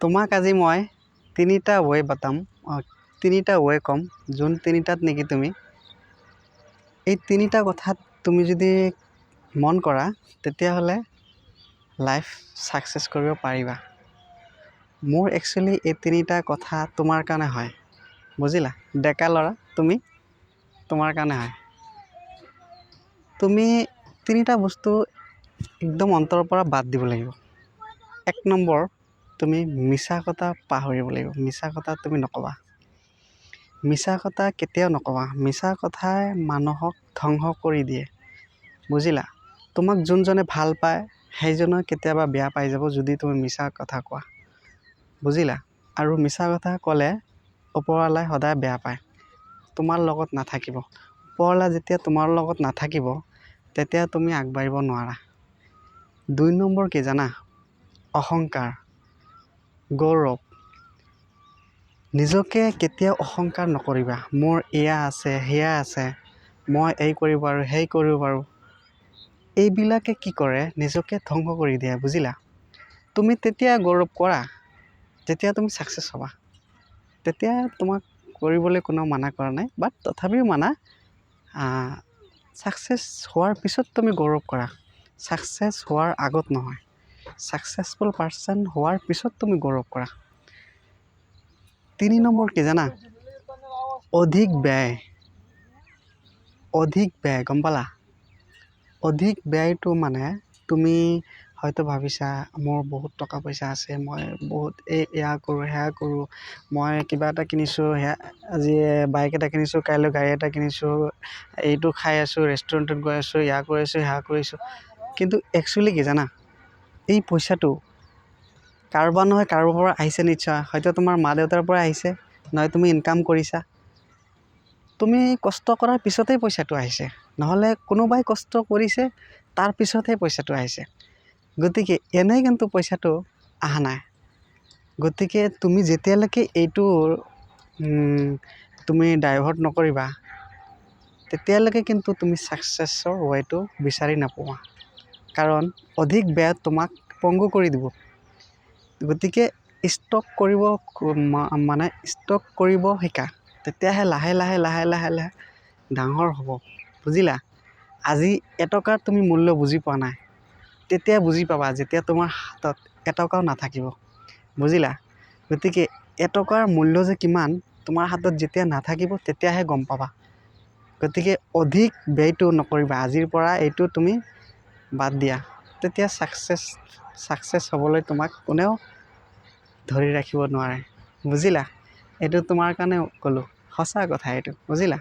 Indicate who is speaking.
Speaker 1: তোমাক আজি মই তিনিটা ৱে বাতাম তিনিটা ৱে ক'ম যোন তিনিটাত নেকি তুমি এই তিনিটা কথাত তুমি যদি মন কৰা তেতিয়াহ'লে লাইফ সাকসেস কৰিব পাৰিবা। মোৰ একচুৱেলি এই তিনিটা কথা তোমাৰ কাৰণে হয়, বুজিলা? ডেকা ল'ৰা তুমি, তোমাৰ কাৰণে হয়। তুমি তিনিটা বস্তু একদম অন্তৰৰ পৰা বাদ দিব লাগিব। এক নম্বৰ, তুমি মিছা কথা পাহৰিব লাগিব। মিছা কথা তুমি নকবা। মিছা কথা কেতিয়াও নকবা। মিছা কথাই মানুহক ধ্বংস কৰি দিয়ে, বুজিলা? তোমাক যোনজনে ভাল পায় সেইজনে কেতিয়াবা বেয়া পাই যাব যদি তুমি মিছা কথা কোৱা, বুজিলা? আৰু মিছা কথা ক'লে ওপৰৱালাই সদায় বেয়া পায়, তোমাৰ লগত নাথাকিব। ওপৰৱালা যেতিয়া তোমাৰ লগত নাথাকিব তেতিয়া তুমি আগবাঢ়িব নোৱাৰা। ২ নম্বৰ কি জানা? অহংকাৰ, গৌৰৱ। নিজকে কেতিয়াও অহংকাৰ নকৰিবা। মোৰ এয়া আছে সেয়া আছে, মই এই কৰিব পাৰোঁ সেই কৰিব পাৰোঁ। এইবিলাকে কি কৰে? নিজকে ধ্বংস কৰি দিয়ে, বুজিলা? তুমি তেতিয়া গৌৰৱ কৰা যেতিয়া তুমি সাকসেস হ'বা। তেতিয়া তোমাক কৰিবলৈ কোনো মানা কৰা নাই, বাট তথাপিও মানা সাকসেস হোৱাৰ পিছত তুমি গৌৰৱ কৰা। সাকসেস হোৱাৰ আগত নহয়। সাকসেসফুল পাৰ্চন হোৱাৰ পিছত তুমি গৌৰৱ কৰা। ৩ নম্বৰ কি জানা? অধিক ব্যয়। অধিক ব্যয়, গম পালা? অধিক ব্যয়টো মানে তুমি হয়তো ভাবিছা মোৰ বহুত টকা পইচা আছে, মই বহুত এয়া কৰোঁ সেয়া কৰোঁ, মই কিবা এটা কিনিছোঁ, সেয়া আজি বাইক এটা কিনিছোঁ, কাইলৈ গাড়ী এটা কিনিছোঁ, এইটো খাই আছোঁ, ৰেষ্টুৰেণ্টত গৈ আছোঁ, এয়া কৰিছোঁ সেয়া কৰিছোঁ। কিন্তু একচুৱেলি কি জানা? এই পইচাটো কাৰোবাৰ নহয় কাৰোবাৰ পৰা আহিছে নিশ্চয়। হয়তো তোমাৰ মা দেউতাৰ পৰা আহিছে, নহয় তুমি ইনকাম কৰিছা। তুমি কষ্ট কৰাৰ পিছতেই পইচাটো আহিছে, নহ'লে কোনোবাই কষ্ট কৰিছে তাৰ পিছতহে পইচাটো আহিছে। গতিকে এনেই কিন্তু পইচাটো অহা নাই। গতিকে তুমি যেতিয়ালৈকে এইটো তুমি ডাইভাৰ্ট নকৰিবা তেতিয়ালৈকে কিন্তু তুমি সাকসেছৰ ৱেটো বিচাৰি নাপোৱা। কাৰণ অধিক ব্যয় তোমাক পংগু কৰি দিব। গতিকে ষ্টক কৰিব শিকা। তেতিয়াহে লাহে লাহে ডাঙৰ হ'ব, বুজিলা? আজি এটকাৰ তুমি মূল্য বুজি পোৱা নাই, তেতিয়া বুজি পাবা যেতিয়া তোমাৰ হাতত এটকাও নাথাকিব, বুজিলা? গতিকে এটকাৰ মূল্য যে কিমান তোমাৰ হাতত যেতিয়া নাথাকিব তেতিয়াহে গম পাবা। গতিকে অধিক ব্যয়টো নকৰিবা। আজিৰ পৰা এইটো তুমি বাদ দিয়া। তেতিয়া সাকসেছ হ'বলৈ তোমাক কোনেও ধৰি ৰাখিব নোৱাৰে, বুজিলা? এইটো তোমাৰ কাৰণে ক'লোঁ, সঁচা কথা এইটো, বুজিলা?